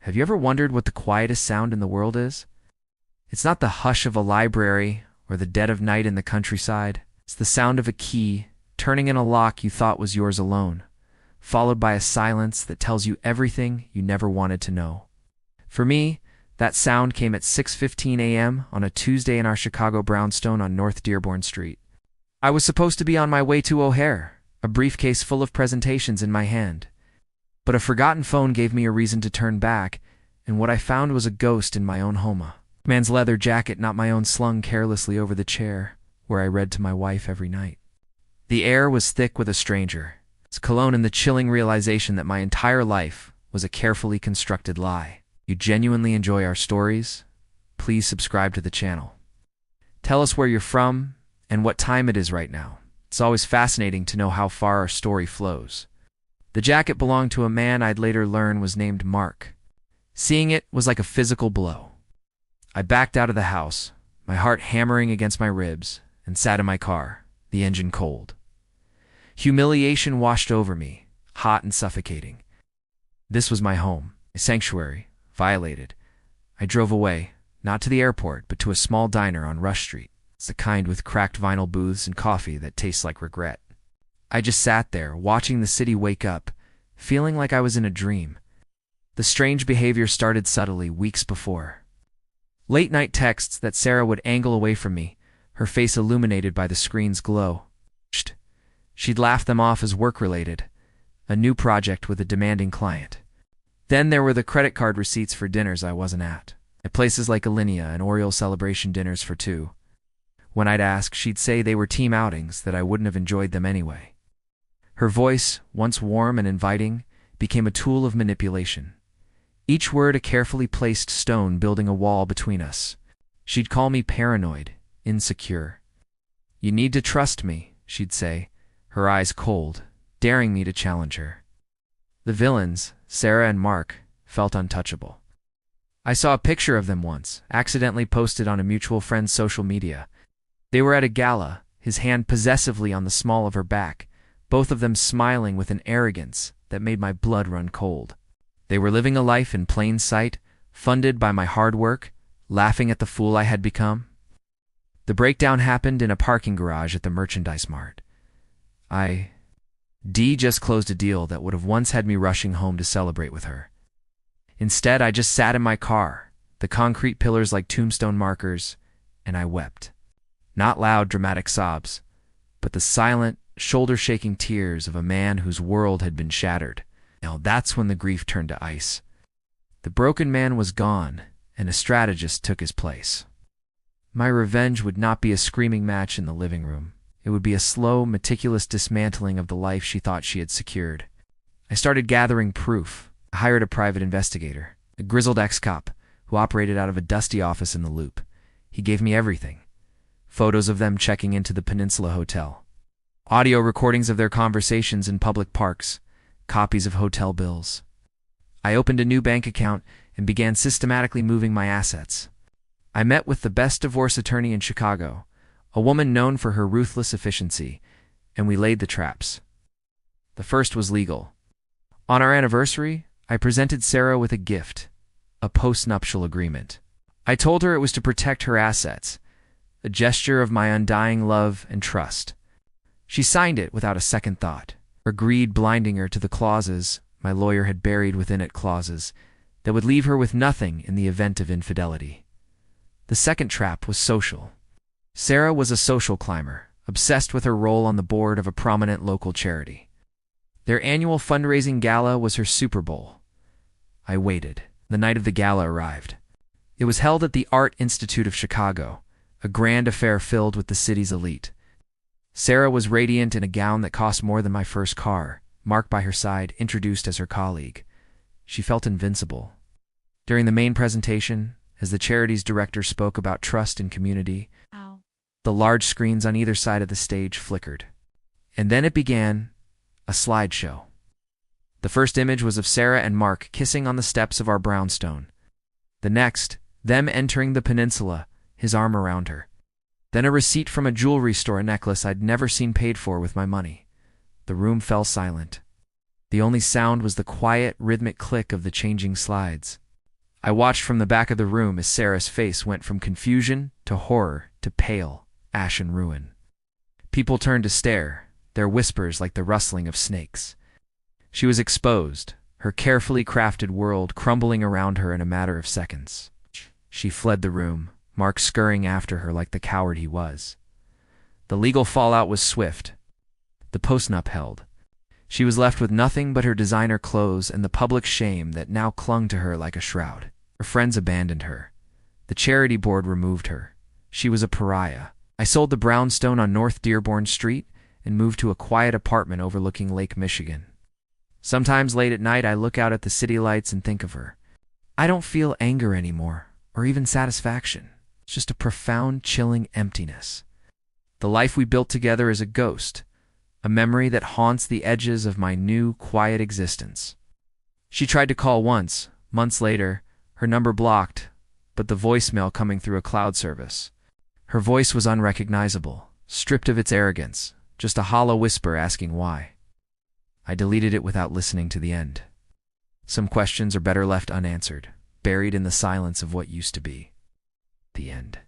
Have you ever wondered what the quietest sound in the world is? It's not the hush of a library or the dead of night in the countryside. It's the sound of a key turning in a lock you thought was yours alone, followed by a silence that tells you everything you never wanted to know. For me, that sound came at 6:15 a.m. on a Tuesday in our Chicago brownstone on North Dearborn Street. I was supposed to be on my way to O'Hare, a briefcase full of presentations in my hand. But a forgotten phone gave me a reason to turn back, and what I found was a ghost in my own home. A man's leather jacket, not my own, slung carelessly over the chair where I read to my wife every night. The air was thick with a stranger, its cologne and the chilling realization that my entire life was a carefully constructed lie. You genuinely enjoy our stories? Please subscribe to the channel. Tell us where you're from and what time it is right now. It's always fascinating to know how far our story flows. The jacket belonged to a man I'd later learn was named Mark. Seeing it was like a physical blow. I backed out of the house, my heart hammering against my ribs, and sat in my car, the engine cold. Humiliation washed over me, hot and suffocating. This was my home, a sanctuary, violated. I drove away, not to the airport, but to a small diner on Rush Street. It's the kind with cracked vinyl booths and coffee that tastes like regret. I just sat there, watching the city wake up, feeling like I was in a dream. The strange behavior started subtly weeks before. Late-night texts that Sarah would angle away from me, her face illuminated by the screen's glow. She'd laugh them off as work-related, a new project with a demanding client. Then there were the credit card receipts for dinners I wasn't at places like Alinea and Oriole celebration dinners for two. When I'd ask, she'd say they were team outings, that I wouldn't have enjoyed them anyway. Her voice, once warm and inviting, became a tool of manipulation. Each word a carefully placed stone building a wall between us. She'd call me paranoid, insecure. "You need to trust me," she'd say, her eyes cold, daring me to challenge her. The villains, Sarah and Mark, felt untouchable. I saw a picture of them once, accidentally posted on a mutual friend's social media. They were at a gala, his hand possessively on the small of her back, both of them smiling with an arrogance that made my blood run cold. They were living a life in plain sight, funded by my hard work, laughing at the fool I had become. The breakdown happened in a parking garage at the Merchandise Mart. D just closed a deal that would have once had me rushing home to celebrate with her. Instead, I just sat in my car, the concrete pillars like tombstone markers, and I wept. Not loud, dramatic sobs, but the silent, shoulder-shaking tears of a man whose world had been shattered. Now that's when the grief turned to ice. The broken man was gone, and a strategist took his place. My revenge would not be a screaming match in the living room. It would be a slow, meticulous dismantling of the life she thought she had secured. I started gathering proof. I hired a private investigator, a grizzled ex-cop who operated out of a dusty office in the Loop. He gave me everything. Photos of them checking into the Peninsula Hotel, audio recordings of their conversations in public parks, copies of hotel bills. I opened a new bank account and began systematically moving my assets. I met with the best divorce attorney in Chicago, a woman known for her ruthless efficiency, and we laid the traps. The first was legal. On our anniversary, I presented Sarah with a gift, a post-nuptial agreement. I told her it was to protect her assets, a gesture of my undying love and trust. She signed it without a second thought, her greed blinding her to the clauses my lawyer had buried within it, clauses that would leave her with nothing in the event of infidelity. The second trap was social. Sarah was a social climber, obsessed with her role on the board of a prominent local charity. Their annual fundraising gala was her Super Bowl. I waited. The night of the gala arrived. It was held at the Art Institute of Chicago, a grand affair filled with the city's elite. Sarah was radiant in a gown that cost more than my first car, Mark by her side, introduced as her colleague. She felt invincible. During the main presentation, as the charity's director spoke about trust and community, the large screens on either side of the stage flickered. And then it began, a slideshow. The first image was of Sarah and Mark kissing on the steps of our brownstone. The next, them entering the Peninsula, his arm around her. Then a receipt from a jewelry store, a necklace I'd never seen paid for with my money. The room fell silent. The only sound was the quiet, rhythmic click of the changing slides. I watched from the back of the room as Sarah's face went from confusion to horror to pale, ashen ruin. People turned to stare, their whispers like the rustling of snakes. She was exposed, her carefully crafted world crumbling around her in a matter of seconds. She fled the room, Mark scurrying after her like the coward he was. The legal fallout was swift. The postnup held. She was left with nothing but her designer clothes and the public shame that now clung to her like a shroud. Her friends abandoned her. The charity board removed her. She was a pariah. I sold the brownstone on North Dearborn Street and moved to a quiet apartment overlooking Lake Michigan. Sometimes late at night I look out at the city lights and think of her. I don't feel anger anymore, or even satisfaction. It's just a profound, chilling emptiness. The life we built together is a ghost, a memory that haunts the edges of my new, quiet existence. She tried to call once, months later, her number blocked, but the voicemail coming through a cloud service. Her voice was unrecognizable, stripped of its arrogance, just a hollow whisper asking why. I deleted it without listening to the end. Some questions are better left unanswered, buried in the silence of what used to be. The end.